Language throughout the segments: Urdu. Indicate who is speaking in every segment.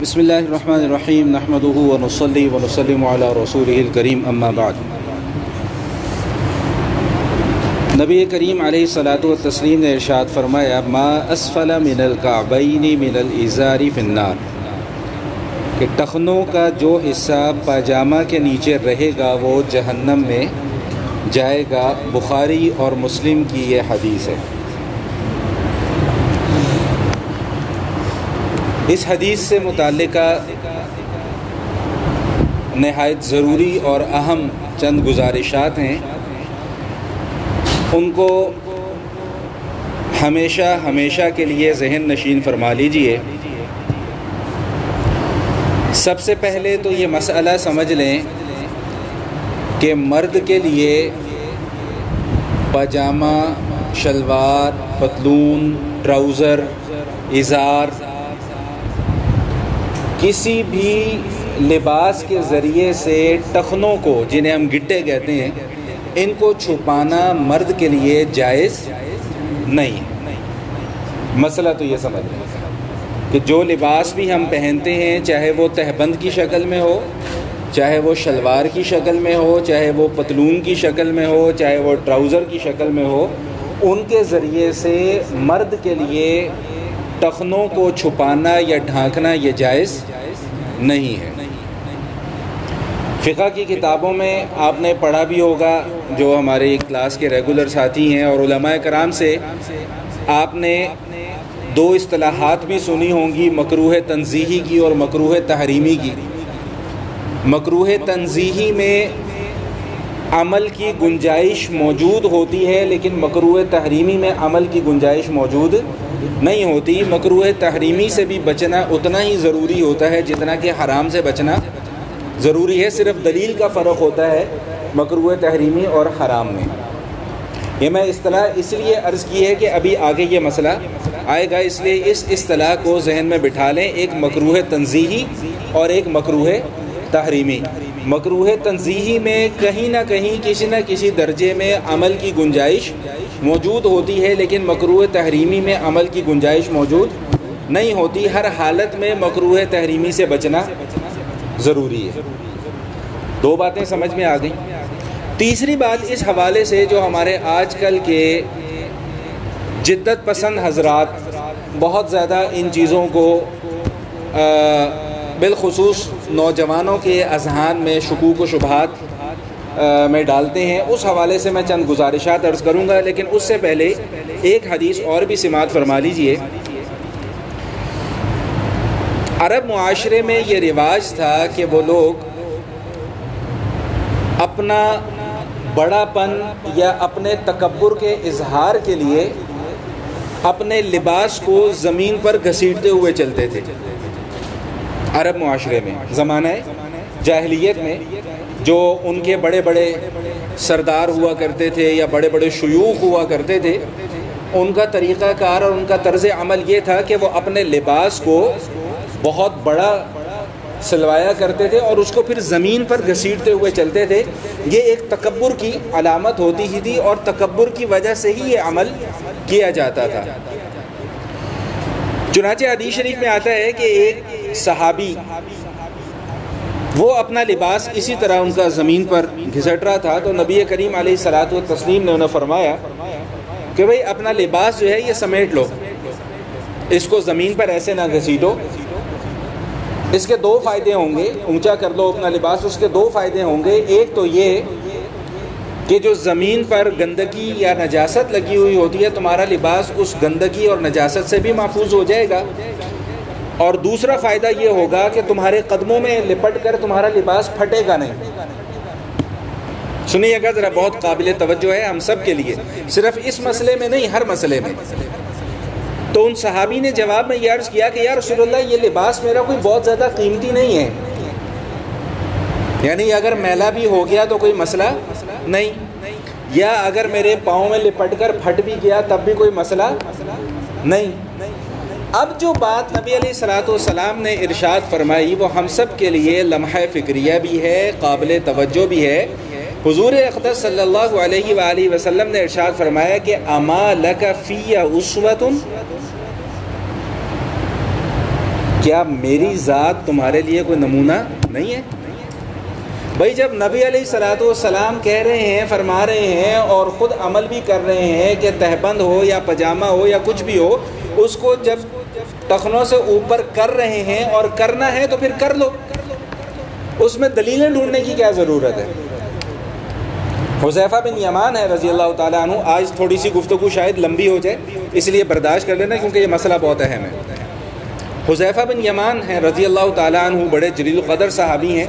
Speaker 1: بسم اللہ الرحمن الرحیم نحمدہ ونصلی ونسلم علی رسولہ الکریم اما بعد۔ نبی کریم علیہ الصلاۃ والتسلیم نے ارشاد فرمایا ما اسفل من الکعبین من الازار فی النار، کہ ٹخنوں کا جو حصہ پاجامہ کے نیچے رہے گا وہ جہنم میں جائے گا۔ بخاری اور مسلم کی یہ حدیث ہے۔ اس حدیث سے متعلقہ نہایت ضروری اور اہم چند گزارشات ہیں، ان کو ہمیشہ کے لیے ذہن نشین فرما لیجئے۔ سب سے پہلے تو یہ مسئلہ سمجھ لیں کہ مرد کے لیے پاجامہ، شلوار، پتلون، ٹراؤزر، ازار، کسی بھی لباس کے ذریعے سے ٹخنوں کو، جنہیں ہم گٹے کہتے ہیں، ان کو چھپانا مرد کے لیے جائز نہیں ہے۔ مسئلہ تو یہ سمجھ لیں کہ جو لباس بھی ہم پہنتے ہیں، چاہے وہ تہبند کی شکل میں ہو، چاہے وہ شلوار کی شکل میں ہو، چاہے وہ پتلون کی شکل میں ہو، چاہے وہ ٹراؤزر کی شکل میں ہو، ان کے ذریعے سے مرد کے لیے ٹخنوں کو چھپانا یا ڈھانکنا یہ جائز نہیں ہے۔ فقہ کی کتابوں میں آپ نے پڑھا بھی ہوگا، جو ہمارے کلاس کے ریگولر ساتھی ہیں، اور علماء کرام سے آپ نے دو اصطلاحات بھی سنی ہوں گی، مکروہ تنزیہی کی اور مکروہ تحریمی کی۔ مکروہ تنزیہی میں عمل کی گنجائش موجود ہوتی ہے، لیکن مکروہ تحریمی میں عمل کی گنجائش موجود نہیں ہوتی۔ مکروہ تحریمی سے بھی بچنا اتنا ہی ضروری ہوتا ہے جتنا کہ حرام سے بچنا ضروری ہے، صرف دلیل کا فرق ہوتا ہے مکروہ تحریمی اور حرام میں۔ یہ میں اصطلاح اس لیے عرض کی ہے کہ ابھی آگے یہ مسئلہ آئے گا، اس لیے اس اصطلاح کو ذہن میں بٹھا لیں، ایک مکروہ تنزیہی اور ایک مکروہ تحریمی۔ مکروہ تنزیہی میں کہیں نہ کہیں کسی نہ کسی درجے میں عمل کی گنجائش موجود ہوتی ہے، لیکن مکروہ تحریمی میں عمل کی گنجائش موجود نہیں ہوتی۔ ہر حالت میں مکروہ تحریمی سے بچنا ضروری ہے۔ دو باتیں سمجھ میں آ گئیں۔ تیسری بات اس حوالے سے، جو ہمارے آج کل کے جدت پسند حضرات بہت زیادہ ان چیزوں کو بالخصوص نوجوانوں کے اذہان میں شکوک و شبہات میں ڈالتے ہیں، اس حوالے سے میں چند گزارشات عرض کروں گا، لیکن اس سے پہلے ایک حدیث اور بھی سماعت فرما لیجئے۔ عرب معاشرے میں یہ رواج تھا کہ وہ لوگ اپنا بڑا پن یا اپنے تکبر کے اظہار کے لیے اپنے لباس کو زمین پر گھسیٹتے ہوئے چلتے تھے۔ عرب معاشرے میں زمانہ جاہلیت میں جو ان کے بڑے بڑے سردار ہوا کرتے تھے یا بڑے بڑے شیوخ ہوا کرتے تھے، ان کا طریقہ کار اور ان کا طرز عمل یہ تھا کہ وہ اپنے لباس کو بہت بڑا سلوایا کرتے تھے اور اس کو پھر زمین پر گھسیٹتے ہوئے چلتے تھے۔ یہ ایک تکبر کی علامت ہوتی ہی تھی، اور تکبر کی وجہ سے ہی یہ عمل کیا جاتا تھا۔ چنانچہ حدیث شریف میں آتا ہے کہ ایک صحابی وہ اپنا لباس اسی طرح ان کا زمین پر گھسٹ رہا تھا، تو نبی کریم علیہ الصلاۃ والتسلیم نے انہیں فرمایا کہ بھئی اپنا لباس جو ہے یہ سمیٹ لو، اس کو زمین پر ایسے نہ گھسیٹو۔ اس کے دو فائدے ہوں گے، اونچا کر لو اپنا لباس، اس کے دو فائدے ہوں گے۔ ایک تو یہ کہ جو زمین پر گندگی یا نجاست لگی ہوئی ہوتی ہے، تمہارا لباس اس گندگی اور نجاست سے بھی محفوظ ہو جائے گا، اور دوسرا فائدہ یہ ہوگا کہ تمہارے قدموں میں لپٹ کر تمہارا لباس پھٹے گا نہیں۔ سنیے گا ذرا، بہت قابل توجہ ہے ہم سب کے لیے، صرف اس مسئلے میں نہیں، ہر مسئلے میں۔ تو ان صحابی نے جواب میں یہ عرض کیا کہ یا رسول اللہ، یہ لباس میرا کوئی بہت زیادہ قیمتی نہیں ہے، یعنی اگر میلا بھی ہو گیا تو کوئی مسئلہ نہیں، یا اگر میرے پاؤں میں لپٹ کر پھٹ بھی گیا تب بھی کوئی مسئلہ نہیں۔ اب جو بات نبی علیہ الصلوۃ والسلام نے ارشاد فرمائی وہ ہم سب کے لیے لمحہ فکریہ بھی ہے، قابل توجہ بھی ہے۔ حضور اقدس صلی اللہ علیہ وآلہ وسلم نے ارشاد فرمایا کہ اما لک فی اسوۃ، کیا میری ذات تمہارے لیے کوئی نمونہ نہیں ہے؟ بھائی جب نبی علیہ الصلوۃ والسلام کہہ رہے ہیں، فرما رہے ہیں اور خود عمل بھی کر رہے ہیں کہ تہبند ہو یا پاجامہ ہو یا کچھ بھی ہو، اس کو جب ٹخنوں سے اوپر کر رہے ہیں اور کرنا ہے تو پھر کر لو، اس میں دلیلیں ڈھونڈنے کی کیا ضرورت ہے؟ حذیفہ بن یمان ہے رضی اللہ تعالیٰ عنہ. آج تھوڑی سی گفتگو شاید لمبی ہو جائے، اس لیے برداشت کر لینا کیونکہ یہ مسئلہ بہت اہم ہے. حذیفہ بن یمان ہیں رضی اللہ تعالیٰ عنہ، بڑے جلیل القدر صحابی ہیں.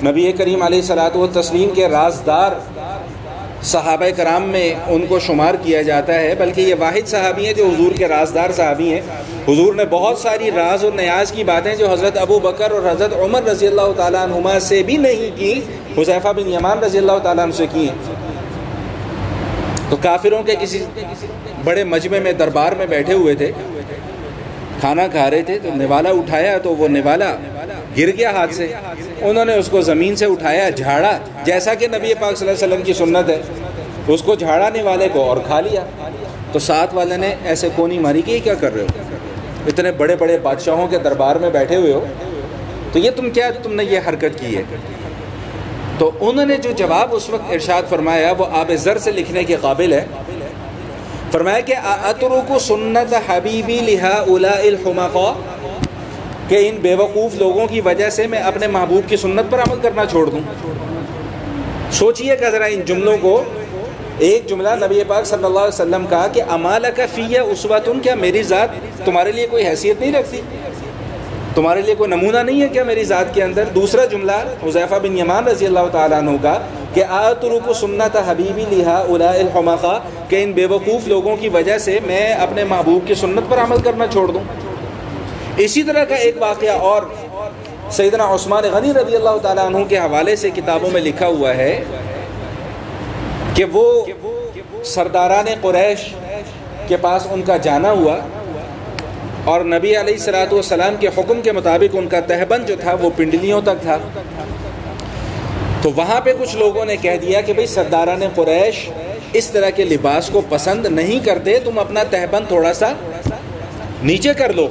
Speaker 1: نبی کریم علیہ الصلوۃ والتسلیم کے رازدار صحابہ کرام میں ان کو شمار کیا جاتا ہے، بلکہ یہ واحد صحابی ہیں جو حضور کے رازدار صحابی ہیں. حضور نے بہت ساری راز اور نیاز کی باتیں جو حضرت ابو بکر اور حضرت عمر رضی اللہ تعالیٰ عنہما سے بھی نہیں کی، حذیفہ بن یمان رضی اللہ تعالیٰ عنہ سے کی ہیں. تو کافروں کے کسی بڑے مجمع میں دربار میں بیٹھے ہوئے تھے، کھانا کھا رہے تھے، تو نوالا اٹھایا تو وہ نوالا گر گیا ہاتھ سے. انہوں نے اس کو زمین سے اٹھایا، جھاڑا، جیسا کہ نبی پاک صلی اللہ علیہ وسلم کی سنت ہے، اس کو جھاڑا نوالے کو اور کھا لیا. تو ساتھ والے نے ایسے کونی ماری کہ یہ کیا کر رہے ہو، اتنے بڑے بڑے بادشاہوں کے دربار میں بیٹھے ہوئے ہو، تو یہ تم نے یہ حرکت کی ہے. تو انہوں نے جو جواب اس وقت ارشاد فرمایا وہ آب زر سے لکھنے کے قابل ہے. فرمایا کہ اترک سنت حبیبی لہؤلاء الحمقاء، کہ ان بیوقوف لوگوں کی وجہ سے میں اپنے محبوب کی سنت پر عمل کرنا چھوڑ دوں. سوچئے کہ ذرا ان جملوں کو. ایک جملہ نبی پاک صلی اللہ علیہ وسلم کا کہ اما لک فی اسوۃ، کیا میری ذات تمہارے لیے کوئی حیثیت نہیں رکھتی، تمہارے لیے کوئی نمونہ نہیں ہے کیا میری ذات کے اندر؟ دوسرا جملہ حذیفہ بن یمان رضی اللہ تعالیٰ عنہ کا کہ اترک سنت حبیبی لہؤلاء الحمقاء، کہ ان بیوقوف لوگوں کی وجہ سے میں اپنے محبوب کی سنت پر عمل کرنا چھوڑ دوں. اسی طرح کا ایک واقعہ اور سیدنا عثمان غنی رضی اللہ تعالیٰ عنہ کے حوالے سے کتابوں میں لکھا ہوا ہے کہ وہ سرداران قریش کے پاس ان کا جانا ہوا اور نبی علیہ الصلوۃ والسلام کے حکم کے مطابق ان کا تہبند جو تھا وہ پنڈلیوں تک تھا. تو وہاں پہ کچھ لوگوں نے کہہ دیا کہ بھئی سرداران قریش اس طرح کے لباس کو پسند نہیں کرتے، تم اپنا تہبند تھوڑا سا نیچے کر لو.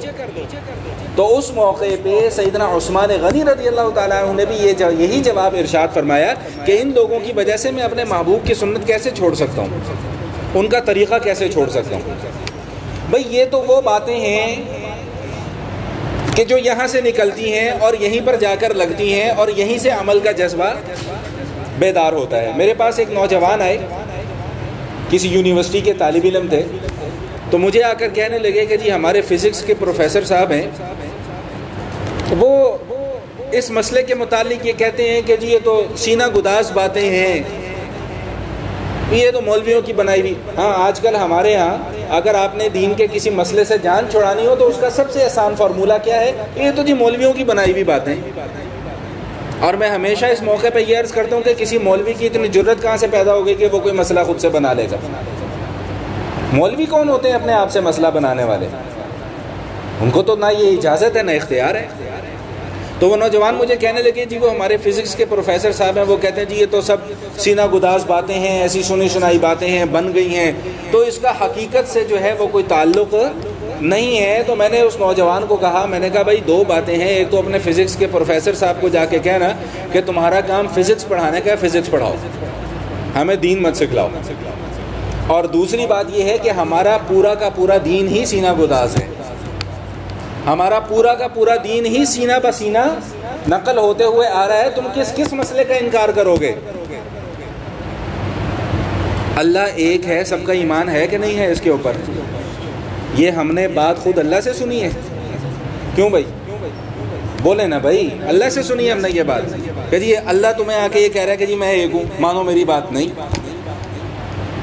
Speaker 1: تو اس موقع پہ سیدنا عثمان غنی رضی اللہ تعالیٰ عنہ نے بھی یہی جواب ارشاد فرمایا کہ ان لوگوں کی وجہ سے میں اپنے محبوب کی سنت کیسے چھوڑ سکتا ہوں، ان کا طریقہ کیسے چھوڑ سکتا ہوں. بھئی یہ تو وہ باتیں ہیں کہ جو یہاں سے نکلتی ہیں اور یہیں پر جا کر لگتی ہیں اور یہیں سے عمل کا جذبہ بیدار ہوتا ہے. میرے پاس ایک نوجوان آئے، کسی یونیورسٹی کے طالب علم تھے، تو مجھے آ کر کہنے لگے کہ جی ہمارے فزکس کے پروفیسر صاحب ہیں، وہ اس مسئلے کے متعلق یہ کہتے ہیں کہ جی یہ تو سینہ گداز باتیں ہیں، یہ تو مولویوں کی بنائی ہوئی. ہاں آج کل ہمارے ہاں اگر آپ نے دین کے کسی مسئلے سے جان چھڑانی ہو تو اس کا سب سے آسان فارمولہ کیا ہے؟ یہ تو جی مولویوں کی بنائی ہوئی باتیں. اور میں ہمیشہ اس موقع پہ یہ عرض کرتا ہوں کہ کسی مولوی کی اتنی جرت کہاں سے پیدا ہو گئی کہ وہ کوئی مسئلہ خود سے بنا لے گا؟ مولوی کون ہوتے ہیں اپنے آپ سے مسئلہ بنانے والے؟ ان کو تو نہ یہ اجازت ہے نہ اختیار ہے. تو وہ نوجوان مجھے کہنے لگے جی وہ ہمارے فزکس کے پروفیسر صاحب ہیں، وہ کہتے ہیں جی یہ تو سب سینہ گداز باتیں ہیں، ایسی سنی سنائی باتیں ہیں، بن گئی ہیں، تو اس کا حقیقت سے جو ہے وہ کوئی تعلق نہیں ہے. تو میں نے اس نوجوان کو کہا، میں نے کہا بھائی دو باتیں ہیں، ایک تو اپنے فزکس کے پروفیسر صاحب کو جا کے کہنا کہ تمہارا کام فزکس پڑھانے کا ہے، فزکس پڑھاؤ، ہمیں دین مت سکھلاؤ. اور دوسری بات یہ ہے کہ ہمارا پورا کا پورا دین ہی سینہ گداز ہے، ہمارا پورا کا پورا دین ہی سینہ بسینہ نقل ہوتے ہوئے آ رہا ہے. تم کس مسئلے کا انکار کرو گے؟ اللہ ایک ہے، سب کا ایمان ہے کہ نہیں ہے اس کے اوپر؟ یہ ہم نے بات خود اللہ سے سنی ہے. کیوں بھائی بولے نا بھائی، اللہ سے سنی ہے ہم نے یہ بات کہ جی اللہ تمہیں آ کے یہ کہہ رہا ہے کہ جی میں ایک ہوں، مانو میری بات. نہیں،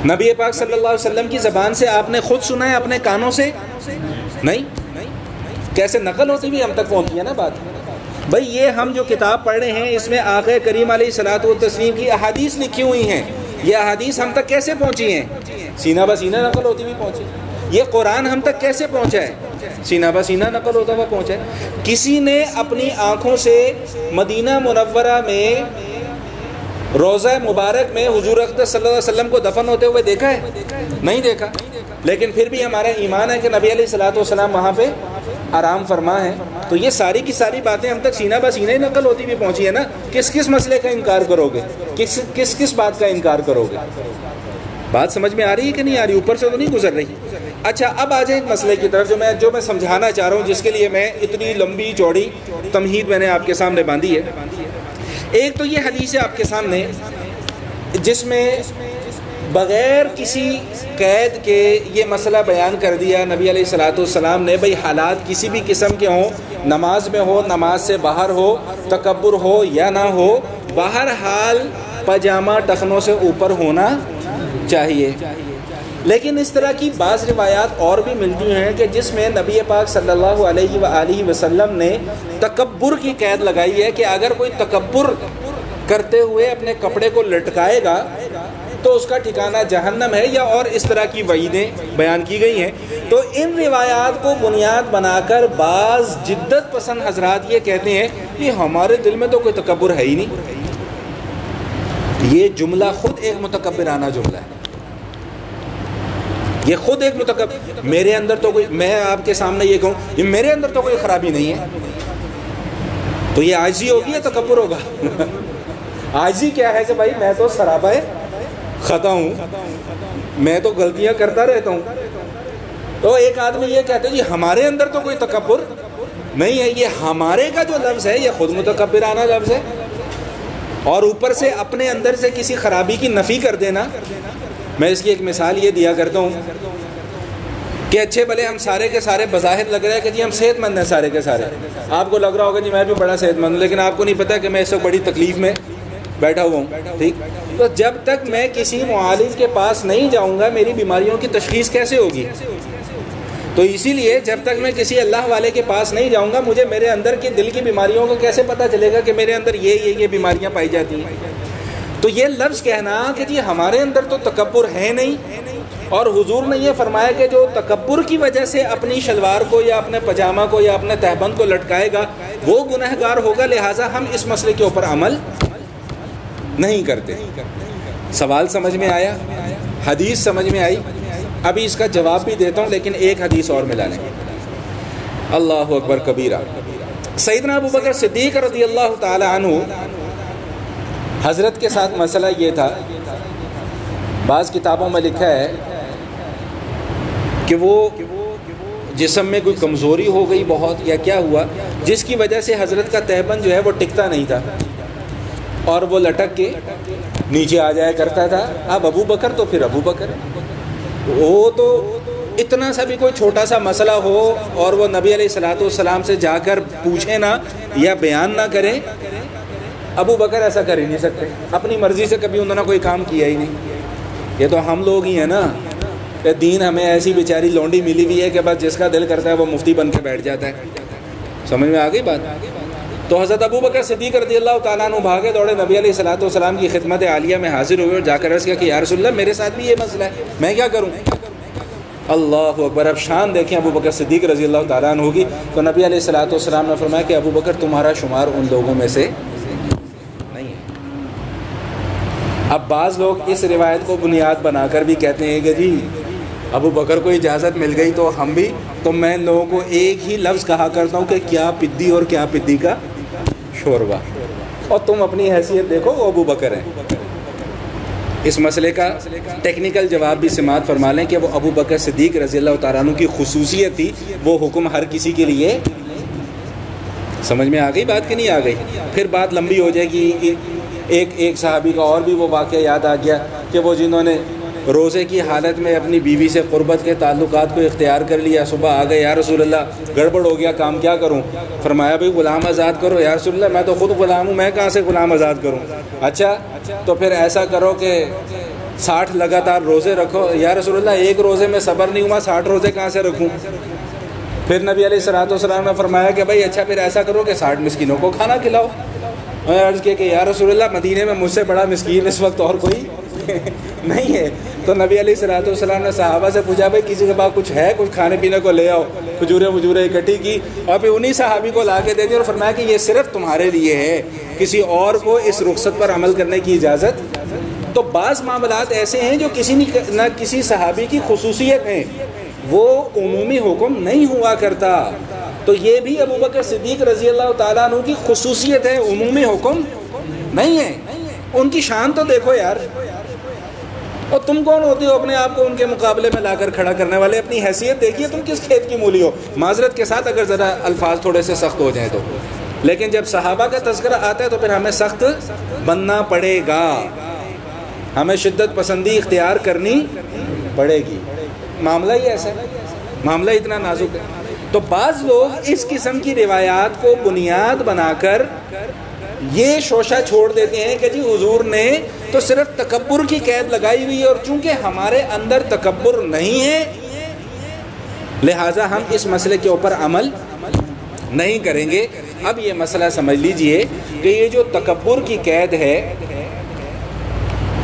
Speaker 1: نبی پاک صلی اللہ علیہ وسلم کی زبان سے آپ نے خود سنا ہے اپنے کانوں سے؟ نہیں، کیسے نقل ہوتی بھی ہم تک پہنچی ہے نا بات. بھائی یہ ہم جو کتاب پڑھ رہے ہیں اس میں آقا کریم علیہ الصلوۃ والتسلیم کی احادیث لکھی ہوئی ہیں. یہ احادیث ہم تک کیسے پہنچی ہیں؟ سینہ بسینہ نقل ہوتی ہوئی پہنچی. یہ قرآن ہم تک کیسے پہنچا ہے؟ سینہ بسینہ نقل ہوتا ہوا پہنچا ہے. کسی نے اپنی آنکھوں سے مدینہ منورہ میں روضہ مبارک میں حضور اقدس صلی اللہ علیہ وسلم کو دفن ہوتے ہوئے دیکھا ہے؟ نہیں دیکھا. لیکن پھر بھی ہمارا ایمان ہے کہ نبی علیہ الصلوۃ والسلام وہاں پہ آرام فرما ہے. تو یہ ساری کی ساری باتیں ہم تک سینہ بہ سینہ ہی نقل ہوتی بھی پہنچی ہے نا. کس کس مسئلے کا انکار کرو گے؟ کس بات کا انکار کرو گے؟ بات سمجھ میں آ رہی ہے کہ نہیں آ رہی؟ اوپر سے تو نہیں گزر رہی. اچھا اب آ جائیں ایک مسئلے کی طرف جو میں سمجھانا چاہ رہا ہوں، جس کے لیے میں اتنی لمبی چوڑی تمہید میں نے آپ کے سامنے باندھی ہے. ایک تو یہ حدیث ہے آپ کے سامنے جس میں بغیر کسی قید کے یہ مسئلہ بیان کر دیا نبی علیہ الصلوۃ والسلام نے، بھئی حالات کسی بھی قسم کے ہوں، نماز میں ہو، نماز سے باہر ہو، تکبر ہو یا نہ ہو، بہرحال پاجامہ ٹخنوں سے اوپر ہونا چاہیے. لیکن اس طرح کی بعض روایات اور بھی ملتی ہیں کہ جس میں نبی پاک صلی اللہ علیہ وآلہ وسلم نے تکبر کی قید لگائی ہے کہ اگر کوئی تکبر کرتے ہوئے اپنے کپڑے کو لٹکائے گا تو اس کا ٹھکانہ جہنم ہے، یا اور اس طرح کی وعیدیں بیان کی گئی ہیں. تو ان روایات کو بنیاد بنا کر بعض جدت پسند حضرات یہ کہتے ہیں کہ ہمارے دل میں تو کوئی تکبر ہے ہی نہیں. یہ جملہ خود ایک متکبرانہ جملہ ہے. یہ خود ایک متکبر، میرے اندر تو کوئی، میں آپ کے سامنے یہ کہوں یہ میرے اندر تو کوئی خرابی نہیں ہے، تو یہ عاجزی ہوگی یا تکبر ہوگا؟ عاجزی کیا ہے کہ بھائی میں تو سراپا خطا ہوں، میں تو غلطیاں کرتا رہتا ہوں. تو ایک آدمی یہ کہتے ہیں جی ہمارے اندر تو کوئی تکبر نہیں ہے. یہ ہمارے کا جو لفظ ہے یہ خود متکبرانہ لفظ ہے، اور اوپر سے اپنے اندر سے کسی خرابی کی نفی کر دینا. میں اس کی ایک مثال یہ دیا کرتا ہوں کہ اچھے بھلے ہم سارے کے سارے بظاہر لگ رہا ہے کہ جی ہم صحت مند ہیں سارے کے سارے. آپ کو لگ رہا ہوگا جی میں بھی بڑا صحت مند ہوں، لیکن آپ کو نہیں پتا کہ میں اس وقت بڑی تکلیف میں بیٹھا ہوا ہوں. ٹھیک، تو جب تک میں کسی معالج کے پاس نہیں جاؤں گا میری بیماریوں کی تشخیص کیسے ہوگی؟ تو اسی لیے جب تک میں کسی اللہ والے کے پاس نہیں جاؤں گا مجھے میرے اندر کی دل کی بیماریوں کا کیسے پتہ چلے گا کہ میرے اندر یہ بیماریاں پائی جاتی ہیں. تو یہ لفظ کہنا کہ جی ہمارے اندر تو تکبر ہے نہیں، اور حضور نے یہ فرمایا کہ جو تکبر کی وجہ سے اپنی شلوار کو یا اپنے پاجامہ کو یا اپنے تہبند کو لٹکائے گا وہ گنہگار ہوگا، لہٰذا ہم اس مسئلے کے اوپر عمل نہیں کرتے. سوال سمجھ میں آیا؟ حدیث سمجھ میں آئی؟ ابھی اس کا جواب بھی دیتا ہوں لیکن ایک حدیث اور ملا لیں. اللہ اکبر کبیرہ. سیدنا ابو بکر صدیق رضی اللہ تعالی عنہ حضرت کے ساتھ مسئلہ یہ تھا، بعض کتابوں میں لکھا ہے کہ وہ جسم میں کوئی کمزوری ہو گئی بہت یا کیا ہوا جس کی وجہ سے حضرت کا تہبند جو ہے وہ ٹکتا نہیں تھا اور وہ لٹک کے نیچے آ جایا کرتا تھا. اب ابو بکر تو پھر ابو بکر، وہ تو اتنا سا بھی کوئی چھوٹا سا مسئلہ ہو اور وہ نبی علیہ الصلوۃ والسلام سے جا کر پوچھیں نہ یا بیان نہ کریں، ابو بکر ایسا کر ہی نہیں سکتے. اپنی مرضی سے کبھی انہوں نے کوئی کام کیا ہی نہیں. یہ تو ہم لوگ ہی ہیں نا کہ دین ہمیں ایسی بیچاری لونڈی ملی ہوئی ہے کہ بس جس کا دل کرتا ہے وہ مفتی بن کے بیٹھ جاتا ہے. سمجھ میں آ گئی بات؟ تو حضرت ابو بکر صدیق رضی اللہ تعالیٰ عنہ بھاگے دوڑے نبی علیہ الصلوۃ والسلام کی خدمت عالیہ میں حاضر ہوئے اور جا کر عرض کیا کہ یا رسول اللہ میرے ساتھ بھی یہ مسئلہ ہے، میں کیا کروں؟ اللہ اکبر. اب شان دیکھیں ابو بکر صدیق رضی اللہ تعالیٰ عنہ ہوگی. تو نبی علیہ الصلوۃ والسلام نے فرمایا کہ ابو بکر تمہارا شمار ان لوگوں میں سے نہیں ہے. اب بعض لوگ اس روایت کو بنیاد بنا کر بھی کہتے ہیں کہ جی ابو بکر کو اجازت مل گئی تو ہم بھی، تو میں ان لوگوں کو ایک ہی لفظ کہا کرتا ہوں کہ کیا پدی اور کیا پدی کا شوربہ، اور تم اپنی حیثیت دیکھو وہ ابو بکر ہیں. اس مسئلے کا ٹیکنیکل جواب بھی سماعت فرما لیں کہ وہ ابو بکر صدیق رضی اللہ تعالیٰ عنہ کی خصوصیت تھی، وہ حکم ہر کسی کے لیے. سمجھ میں آ گئی بات کہ نہیں آ گئی؟ پھر بات لمبی ہو جائے گی. ایک صحابی کا اور بھی وہ واقعہ یاد آ گیا کہ وہ جنہوں نے روزے کی حالت میں اپنی بیوی سے قربت کے تعلقات کو اختیار کر لیا، صبح آ گئے یا رسول اللہ گڑبڑ ہو گیا کام کیا کروں؟ فرمایا بھئی غلام آزاد کرو. یا رسول اللہ میں تو خود غلام ہوں، میں کہاں سے غلام آزاد کروں؟ اچھا تو پھر ایسا کرو کہ 60 لگاتار روزے رکھو. یا رسول اللہ ایک روزے میں صبر نہیں ہوا، 60 روزے کہاں سے رکھوں؟ پھر نبی علیہ الصلوۃ والسلام نے فرمایا کہ بھائی اچھا پھر ایسا کرو کہ 60 مسکینوں کو کھانا کھلاؤ. میں عرض کیا کہ یا رسول اللہ مدینے میں مجھ سے بڑا مسکین اس وقت اور کوئی نہیں ہے. تو نبی علیہ الصلوۃ والسلام نے صحابہ سے پوچھا بھائی کسی کے پاس کچھ ہے، کچھ کھانے پینے کو لے آؤ. کھجوریں اکٹھی کی اور پھر انہی صحابی کو لا کے دے دی اور فرمایا کہ یہ صرف تمہارے لیے ہے، کسی اور کو اس رخصت پر عمل کرنے کی اجازت. تو بعض معاملات ایسے ہیں جو کسی نہ کسی صحابی کی خصوصیت ہیں، وہ عمومی حکم نہیں ہوا کرتا. تو یہ بھی ابو بکر صدیق رضی اللہ تعالیٰ عنہ کی خصوصیت ہے، عمومی حکم نہیں ہے۔ ان کی شان تو دیکھو یار، اور تم کون ہوتے ہو اپنے آپ کو ان کے مقابلے میں لا کر کھڑا کرنے والے؟ اپنی حیثیت دیکھیے، تم کس کھیت کی مولی ہو، معذرت کے ساتھ اگر ذرا الفاظ تھوڑے سے سخت ہو جائیں تو۔ لیکن جب صحابہ کا تذکرہ آتا ہے تو پھر ہمیں سخت بننا پڑے گا، ہمیں شدت پسندی اختیار کرنی پڑے گی۔ معاملہ ہی ایسا ہے، معاملہ اتنا نازک ہے۔ تو بعض لوگ اس قسم کی روایات کو بنیاد بنا کر یہ شوشہ چھوڑ دیتے ہیں کہ جی حضور نے تو صرف تکبر کی قید لگائی ہوئی ہے، اور چونکہ ہمارے اندر تکبر نہیں ہے لہٰذا ہم اس مسئلے کے اوپر عمل نہیں کریں گے۔ اب یہ مسئلہ سمجھ لیجئے کہ یہ جو تکبر کی قید ہے،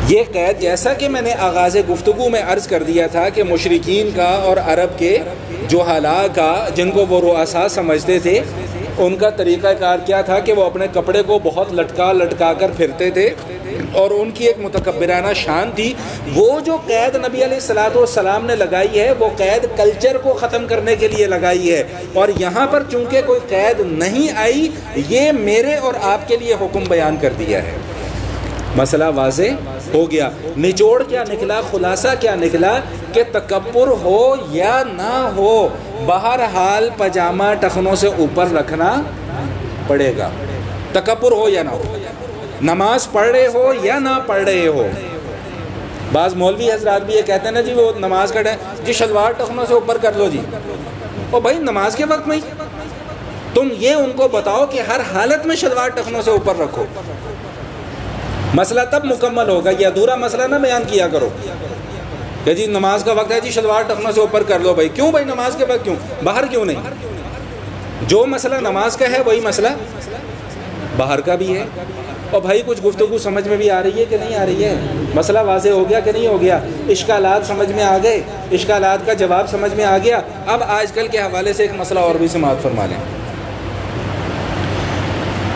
Speaker 1: یہ قید جیسا کہ میں نے آغاز گفتگو میں عرض کر دیا تھا کہ مشرکین کا اور عرب کے جہلاء کا، جن کو وہ رؤساء سمجھتے تھے، ان کا طریقہ کار کیا تھا کہ وہ اپنے کپڑے کو بہت لٹکا کر پھرتے تھے، اور ان کی ایک متکبرانہ شان تھی۔ وہ جو قید نبی علیہ الصلوۃ والسلام نے لگائی ہے، وہ قید کلچر کو ختم کرنے کے لیے لگائی ہے، اور یہاں پر چونکہ کوئی قید نہیں آئی، یہ میرے اور آپ کے لیے حکم بیان کر دیا ہے۔ مسئلہ واضح ہو گیا۔ نچوڑ کیا نکلا، خلاصہ کیا نکلا کہ تکبر ہو یا نہ ہو، بہرحال پاجامہ ٹخنوں سے اوپر رکھنا پڑے گا، تکبر ہو یا نہ ہو، نماز پڑھ رہے ہو یا نہ پڑھ رہے ہو۔ بعض مولوی حضرات بھی یہ کہتے ہیں نا جی وہ نماز کا ٹائم جی شلوار ٹخنوں سے اوپر کر لو جی، اور بھائی نماز کے وقت میں تم یہ ان کو بتاؤ کہ ہر حالت میں شلوار ٹخنوں سے اوپر رکھو، مسئلہ تب مکمل ہوگا۔ یہ ادھورا مسئلہ نہ بیان کیا کرو کہ جی نماز کا وقت ہے جی شلوار ٹخنوں سے اوپر کر لو۔ بھائی کیوں بھائی، نماز کے وقت کیوں، باہر کیوں نہیں؟ جو مسئلہ نماز کا ہے وہی مسئلہ باہر کا بھی ہے۔ اور بھائی کچھ گفتگو سمجھ میں بھی آ رہی ہے کہ نہیں آ رہی ہے؟ مسئلہ واضح ہو گیا کہ نہیں ہو گیا؟ اشکالات سمجھ میں آ گئے، اشکالات کا جواب سمجھ میں آ گیا۔ اب آج کل کے حوالے سے ایک مسئلہ اور بھی سماعت فرما لیں۔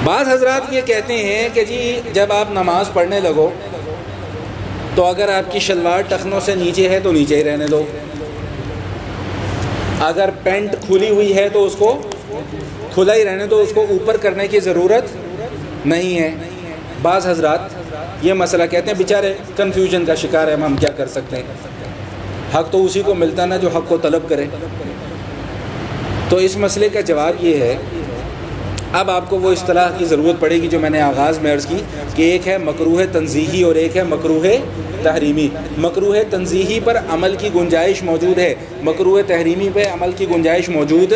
Speaker 1: بعض حضرات یہ کہتے ہیں کہ جی جب آپ نماز پڑھنے لگو تو اگر آپ کی شلوار ٹخنوں سے نیچے ہے تو نیچے ہی رہنے دو، اگر پینٹ کھلی ہوئی ہے تو اس کو کھلا ہی رہنے دو، اس کو اوپر کرنے کی ضرورت نہیں ہے۔ بعض حضرات یہ مسئلہ کہتے ہیں، بیچارے کنفیوژن کا شکار ہے، ہم کیا کر سکتے ہیں، حق تو اسی کو ملتا نا جو حق کو طلب کرے۔ تو اس مسئلے کا جواب یہ ہے، اب آپ کو وہ اصطلاح کی ضرورت پڑے گی جو میں نے آغاز میں عرض کی کہ ایک ہے مکروہ تنزیہی اور ایک ہے مکروہ تحریمی۔ مکروہ تنزیہی پر عمل کی گنجائش موجود ہے، مکروہ تحریمی پہ عمل کی گنجائش موجود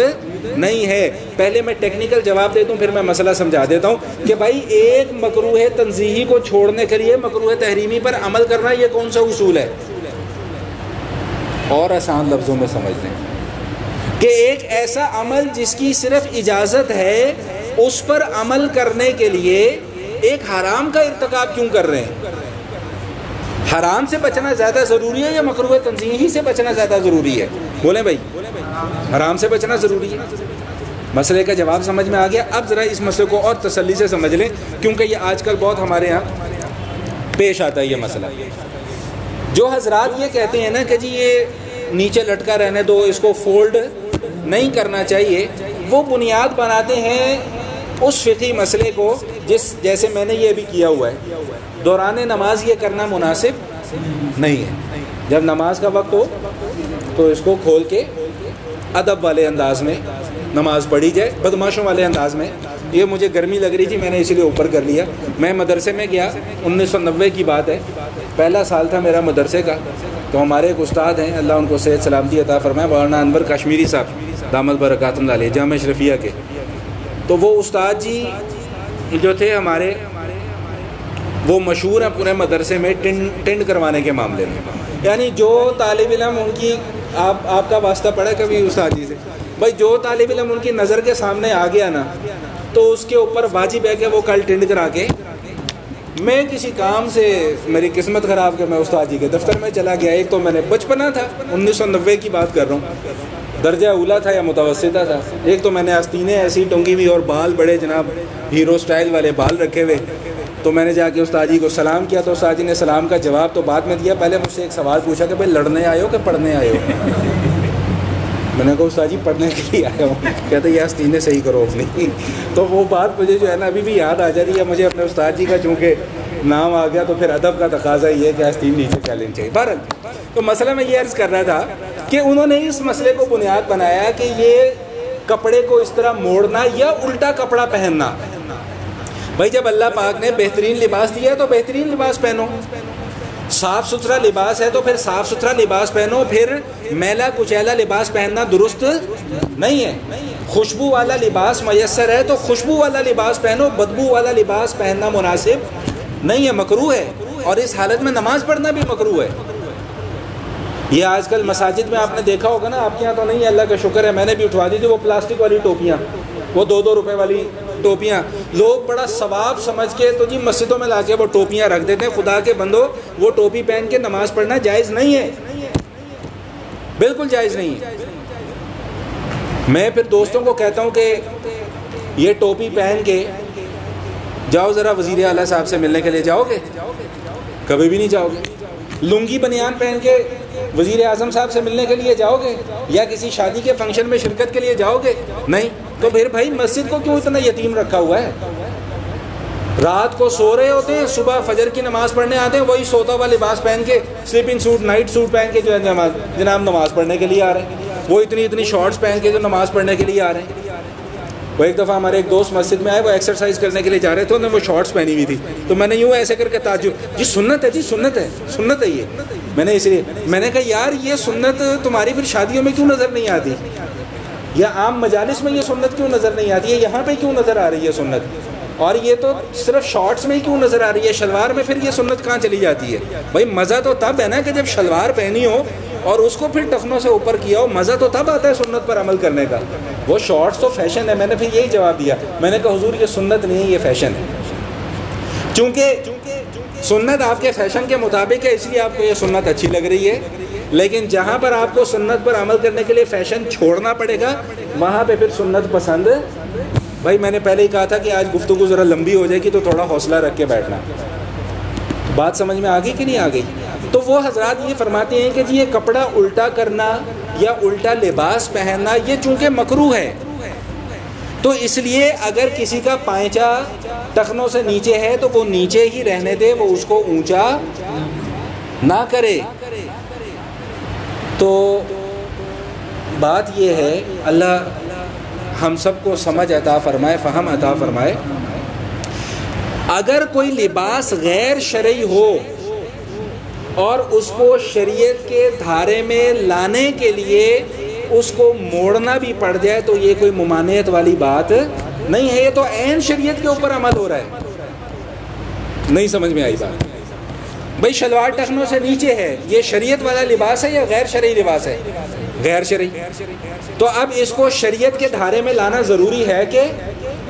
Speaker 1: نہیں ہے۔ پہلے میں ٹیکنیکل جواب دے دوں پھر میں مسئلہ سمجھا دیتا ہوں کہ بھائی ایک مکروہ تنزیہی کو چھوڑنے کے لیے مکروہ تحریمی پر عمل کرنا یہ کون سا اصول ہے؟ اور آسان لفظوں میں سمجھ لیں کہ ایک ایسا عمل جس کی صرف اجازت ہے اس پر عمل کرنے کے لیے ایک حرام کا ارتکاب کیوں کر رہے ہیں؟ حرام سے بچنا زیادہ ضروری ہے یا مکروہ تنزیہی سے بچنا زیادہ ضروری ہے؟ بولیں بھائی، حرام سے بچنا ضروری ہے۔ مسئلے کا جواب سمجھ میں آ گیا۔ اب ذرا اس مسئلے کو اور تسلی سے سمجھ لیں کیونکہ یہ آج کل بہت ہمارے ہاں پیش آتا ہے یہ مسئلہ۔ جو حضرات یہ کہتے ہیں نا کہ جی یہ نیچے لٹکا رہنے دو، اس کو فولڈ نہیں کرنا چاہیے، وہ بنیاد بناتے ہیں اس فقہی مسئلے کو جیسے میں نے یہ بھی کیا ہوا ہے، دوران نماز یہ کرنا مناسب نہیں ہے۔ جب نماز کا وقت ہو تو اس کو کھول کے ادب والے انداز میں نماز پڑھی جائے، بدماشوں والے انداز میں۔ یہ مجھے گرمی لگ رہی تھی، میں نے اسی لیے اوپر کر لیا۔ میں مدرسے میں گیا، 1990 کی بات ہے، پہلا سال تھا میرا مدرسے کا، تو ہمارے ایک استاد ہیں، اللہ ان کو صحت سلامتی عطا فرمائے، مولانا انور کشمیری صاحب دامت برکاتہ اللہ علیہ، جامعہ اشرفیہ کے۔ تو وہ استاد جی جو تھے ہمارے، وہ مشہور ہیں پورے مدرسے میں ٹینڈ کروانے کے معاملے میں، یعنی جو طالب علم ان کی آپ کا واسطہ پڑا کبھی استاد جی سے، بھائی جو طالب علم ان کی نظر کے سامنے آ گیا نا تو اس کے اوپر واجب ہے کہ وہ کل ٹینڈ کرا کے۔ میں کسی کام سے میری قسمت خراب کہ میں استاد جی کے دفتر میں چلا گیا۔ ایک تو میں نے بچپنا تھا، 1990 کی بات کر رہا ہوں، درجہ اولا تھا یا متوسطہ تھا۔ ایک تو میں نے آستینیں ایسی ٹنگی ہوئی اور بال بڑے جناب ہیرو سٹائل والے بال رکھے ہوئے، تو میں نے جا کے استاد جی کو سلام کیا، تو استاد جی نے سلام کا جواب تو بعد میں دیا، پہلے مجھ سے ایک سوال پوچھا کہ بھائی لڑنے آئے ہو کہ پڑھنے آئے ہو؟ میں نے کہا استاد جی پڑھنے کے لیے آیا ہوں. کہتے یہ آستینیں صحیح کرو اپنی. تو وہ بات مجھے جو ہے نا ابھی بھی یاد آ جاتی ہے. مجھے اپنے استاد جی کا چونکہ نام آ گیا تو پھر ادب کا تقاضا یہ ہے کہ آستین نیچے چلنی چاہیے. بہرحال تو مسئلہ میں یہ عرض کر رہا تھا کہ انہوں نے اس مسئلے کو بنیاد بنایا کہ یہ کپڑے کو اس طرح موڑنا یا الٹا کپڑا پہننا. بھائی جب اللہ پاک نے بہترین لباس دیا ہے تو بہترین لباس پہنو. صاف ستھرا لباس ہے تو پھر صاف ستھرا لباس پہنو. پھر میلا کچیلا لباس پہننا درست نہیں ہے. خوشبو والا لباس میسر ہے تو خوشبو والا لباس پہنو. بدبو والا لباس پہننا مناسب نہیں ہے, مکروہ ہے. اور اس حالت میں نماز پڑھنا بھی مکروہ ہے. یہ آج کل مساجد میں آپ نے دیکھا ہوگا نا, آپ کے یہاں تو نہیں ہے اللہ کا شکر ہے, میں نے بھی اٹھوا دی تھی وہ پلاسٹک والی ٹوپیاں, وہ 2-2 روپے والی ٹوپیاں. لوگ بڑا ثواب سمجھ کے تو جی مسجدوں میں لا کے وہ ٹوپیاں رکھ دیتے ہیں. خدا کے بندو, وہ ٹوپی پہن کے نماز پڑھنا جائز نہیں ہے, بالکل جائز نہیں ہے. میں پھر دوستوں کو کہتا ہوں کہ یہ ٹوپی پہن کے جاؤ ذرا وزیر اعلیٰ صاحب سے ملنے کے لیے, جاؤ گے؟ کبھی بھی نہیں جاؤ گے. لنگی بنیان پہن کے وزیر اعظم صاحب سے ملنے کے لیے جاؤ گے؟ یا کسی شادی کے فنکشن میں شرکت کے لیے جاؤ گے؟ نہیں. تو پھر بھائی مسجد کو کیوں اتنا یتیم رکھا ہوا ہے؟ رات کو سو رہے ہوتے ہیں, صبح فجر کی نماز پڑھنے آتے ہیں, وہی سوتا ہوا لباس پہن کے, سلیپنگ سوٹ, نائٹ سوٹ پہن کے جو ہے جناب نماز پڑھنے کے لیے آ رہے ہیں. وہ اتنی شارٹس پہن کے جو نماز پڑھنے کے لیے آ رہے ہیں. وہ ایک دفعہ ہمارے ایک دوست مسجد میں آئے, وہ ایکسرسائز کرنے کے لیے جا رہے تھے, انہوں نے وہ شارٹس پہنی ہوئی تھی. تو میں نے یوں ایسے کر کے تعجب, جی سنت ہے, جی سنت ہے, سنت ہے یہ. میں نے اس لیے میں نے کہا یار یہ سنت تمہاری پھر شادیوں میں کیوں نظر نہیں آتی, یا عام مجالس میں یہ سنت کیوں نظر نہیں آتی ہے, یہاں پہ کیوں نظر آ رہی ہے سنت, اور یہ تو صرف شارٹس میں ہی کیوں نظر آ رہی ہے, شلوار میں پھر یہ سنت کہاں چلی جاتی ہے؟ بھائی مزہ تو تب ہے نا کہ جب شلوار پہنی ہو اور اس کو پھر ٹخنوں سے اوپر کیا ہو, مزہ تو تب آتا ہے سنت پر عمل کرنے کا. وہ شارٹس تو فیشن ہے. میں نے پھر یہی جواب دیا, میں نے کہا حضور یہ سنت نہیں ہے, یہ فیشن ہے. چونکہ سنت آپ کے فیشن کے مطابق ہے, اس لیے آپ کو یہ سنت اچھی لگ رہی ہے. لیکن جہاں پر آپ کو سنت پر عمل کرنے کے لیے فیشن چھوڑنا پڑے گا, وہاں پہ پھر سنت پسند. بھائی میں نے پہلے ہی کہا تھا کہ آج گفتگو ذرا لمبی ہو جائے گی تو تھوڑا حوصلہ رکھ کے بیٹھنا. بات سمجھ میں آ گئی کہ نہیں آ گئی؟ تو وہ حضرات یہ فرماتے ہیں کہ جی یہ کپڑا الٹا کرنا یا الٹا لباس پہننا یہ چونکہ مکروہ ہے, تو اس لیے اگر کسی کا پائچہ ٹخنوں سے نیچے ہے تو وہ نیچے ہی رہنے دے, وہ اس کو اونچا نہ کرے. تو بات یہ ہے, اللہ ہم سب کو سمجھ عطا فرمائے, فہم عطا فرمائے. اگر کوئی لباس غیر شرعی ہو اور اس کو شریعت کے دھارے میں لانے کے لیے اس کو موڑنا بھی پڑ جائے تو یہ کوئی ممانعت والی بات نہیں ہے, یہ تو عین شریعت کے اوپر عمل ہو رہا ہے. نہیں سمجھ میں آئی بات؟ بھائی شلوار ٹخنوں سے نیچے ہے, یہ شریعت والا لباس ہے یا غیر شرعی لباس ہے؟ غیر شرعی. تو اب اس کو شریعت کے دھارے میں لانا ضروری ہے کہ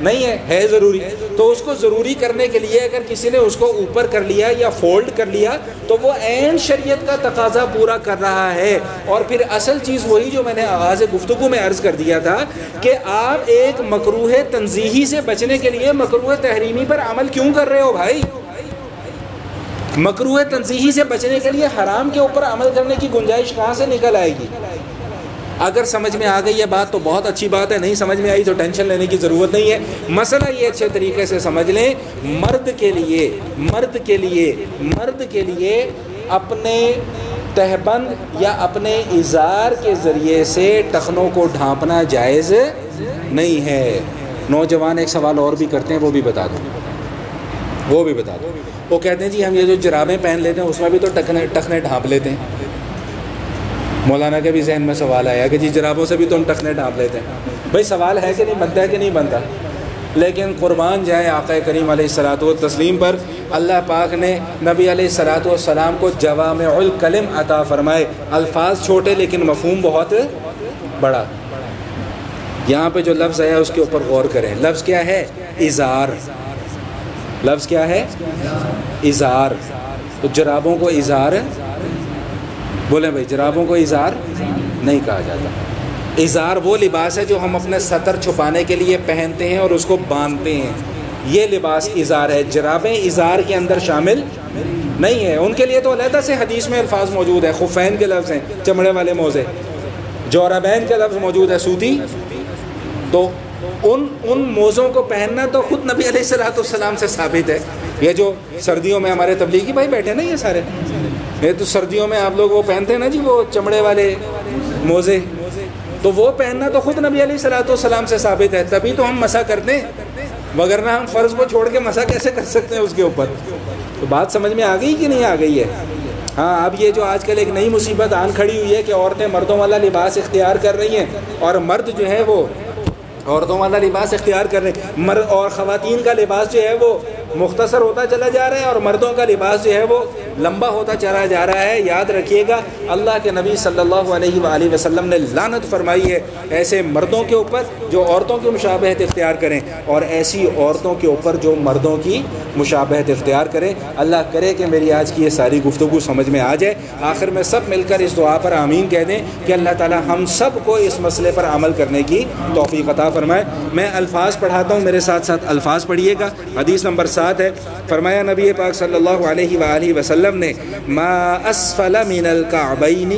Speaker 1: نہیں ہے؟ ہے ضروری. تو اس کو ضروری کرنے کے لیے اگر کسی نے اس کو اوپر کر لیا یا فولڈ کر لیا تو وہ عین شریعت کا تقاضا پورا کر رہا ہے. اور پھر اصل چیز وہی جو میں نے آغاز گفتگو میں عرض کر دیا تھا کہ آپ ایک مکروہ تنزیہی سے بچنے کے لیے مکروہ تحریمی پر عمل کیوں کر رہے ہو بھائی؟ مکروہ تنزیہی سے بچنے کے لیے حرام کے اوپر عمل کرنے کی گنجائش کہاں سے نکل آئے گی؟ اگر سمجھ میں آ گئی یہ بات تو بہت اچھی بات ہے, نہیں سمجھ میں آئی تو ٹینشن لینے کی ضرورت نہیں ہے. مسئلہ یہ اچھے طریقے سے سمجھ لیں, مرد کے لیے اپنے تہبند یا اپنے ازار کے ذریعے سے ٹخنوں کو ڈھانپنا جائز نہیں ہے. نوجوان ایک سوال اور بھی کرتے ہیں, وہ بھی بتا دو. وہ کہتے ہیں جی ہم یہ جو جرابیں پہن لیتے ہیں اس میں بھی تو ٹخنے ڈھانپ لیتے ہیں. مولانا کے بھی ذہن میں سوال آیا کہ جی جرابوں سے بھی تو ہم ٹخنے ڈھانپ لیتے ہیں. بھائی سوال ہے کہ نہیں, بنتا ہے کہ نہیں بنتا؟ لیکن قربان جائیں آقا کریم علیہ الصلاۃ والتسلیم پر, اللہ پاک نے نبی علیہ الصلاۃ والسلام کو جوامع الکلم عطا فرمائے. الفاظ چھوٹے لیکن مفہوم بہت بڑا. یہاں پہ جو لفظ آیا اس کے اوپر غور کریں. لفظ کیا ہے؟ ازار. لفظ کیا ہے؟ ازار. تو جرابوں کو ازار بولیں بھائی, جرابوں کو ازار نہیں کہا جاتا. ازار وہ لباس ہے جو ہم اپنے سطر چھپانے کے لیے پہنتے ہیں اور اس کو باندھتے ہیں, یہ لباس ازار ہے. جرابیں ازار کے اندر شامل نہیں ہے. ان کے لیے تو علیحدہ سے حدیث میں الفاظ موجود ہے. خفین کے لفظ ہیں, چمڑے والے موزے. جوربین کا لفظ موجود ہے سوتی، تو ان موزوں کو پہننا تو خود نبی علیہ الصلوۃ والسلام سے ثابت ہے۔ یہ جو سردیوں میں ہمارے تبلیغی بھائی بیٹھے نا، یہ سارے، یہ تو سردیوں میں آپ لوگ وہ پہنتے ہیں نا جی، وہ چمڑے والے موزے، تو وہ پہننا تو خود نبی علیہ الصلوۃ والسلام سے ثابت ہے، تبھی تو ہم مسح کرتے ہیں، وگرنہ ہم فرض کو چھوڑ کے مسح کیسے کر سکتے ہیں اس کے اوپر؟ تو بات سمجھ میں آ گئی کہ نہیں آ گئی ہے؟ ہاں، اب یہ جو آج کل ایک نئی مصیبت آن کھڑی ہوئی ہے کہ عورتیں مردوں والا لباس اختیار کر رہی ہیں، اور مرد جو ہے وہ عورتوں والا لباس اختیار کر رہے ہیں، مرد اور خواتین کا لباس جو ہے وہ مختصر ہوتا چلا جا رہا ہے، اور مردوں کا لباس جو ہے وہ لمبا ہوتا چلا جا رہا ہے۔ یاد رکھیے گا، اللہ کے نبی صلی اللہ علیہ وآلہ وسلم نے لعنت فرمائی ہے ایسے مردوں کے اوپر جو عورتوں کی مشابہت اختیار کریں، اور ایسی عورتوں کے اوپر جو مردوں کی مشابہت اختیار کریں۔ اللہ کرے کہ میری آج کی یہ ساری گفتگو سمجھ میں آ جائے۔ آخر میں سب مل کر اس دعا پر آمین کہہ دیں کہ اللہ تعالی ہم سب کو اس مسئلے پر عمل کرنے کی توفیق عطا فرمائے۔ میں الفاظ پڑھاتا ہوں، میرے ساتھ ساتھ الفاظ پڑھیے گا۔ حدیث نمبر 7 ہے، فرمایا نبی پاک صلی اللہ علیہ وآلہ وسلم نے، ما اسفل من الکعبین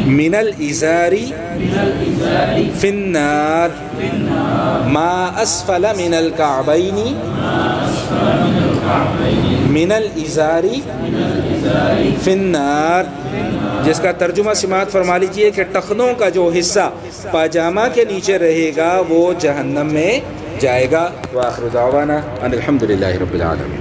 Speaker 1: من الازار فی النار، ما اسفل من الکعبین من الازار فی النار، جس کا ترجمہ سماعت فرما لیجئے کہ ٹخنوں کا جو حصہ پاجامہ کے نیچے رہے گا وہ جہنم میں جائے گا۔ وآخر دعوانا ان الحمد للہ رب العالمین۔